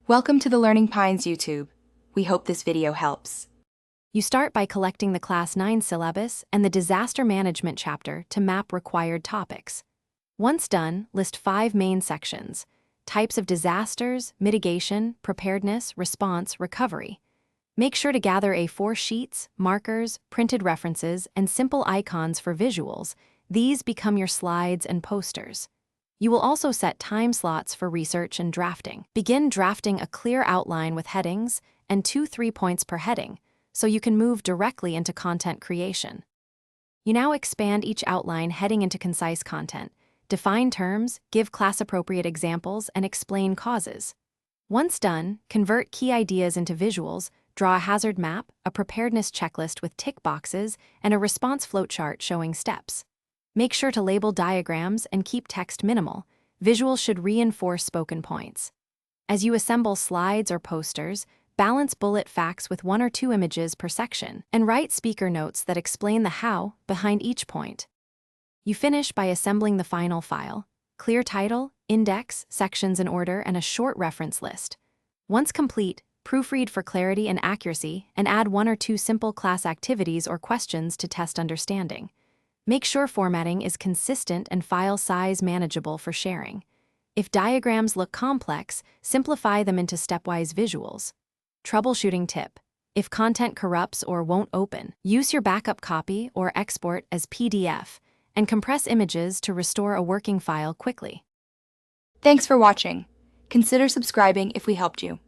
Welcome to the Learning Pines YouTube. We hope this video helps. You start by collecting the Class 9 syllabus and the Disaster Management chapter to map required topics. Once done, list 5 main sections: types of disasters, mitigation, preparedness, response, recovery. Make sure to gather A4 sheets, markers, printed references, and simple icons for visuals. These become your slides and posters. You will also set time slots for research and drafting. Begin drafting a clear outline with headings and 2-3 points per heading, so you can move directly into content creation. You now expand each outline heading into concise content. Define terms, give class-appropriate examples, and explain causes. Once done, convert key ideas into visuals, draw a hazard map, a preparedness checklist with tick boxes, and a response flowchart showing steps. Make sure to label diagrams and keep text minimal. Visuals should reinforce spoken points. As you assemble slides or posters, balance bullet facts with 1 or 2 images per section, and write speaker notes that explain the how behind each point. You finish by assembling the final file: clear title, index, sections in order, and a short reference list. Once complete, proofread for clarity and accuracy, and add 1 or 2 simple class activities or questions to test understanding. Make sure formatting is consistent and file size manageable for sharing. If diagrams look complex, simplify them into stepwise visuals. Troubleshooting tip: if content corrupts or won't open, use your backup copy or export as PDF, and compress images to restore a working file quickly. Thanks for watching. Consider subscribing if we helped you.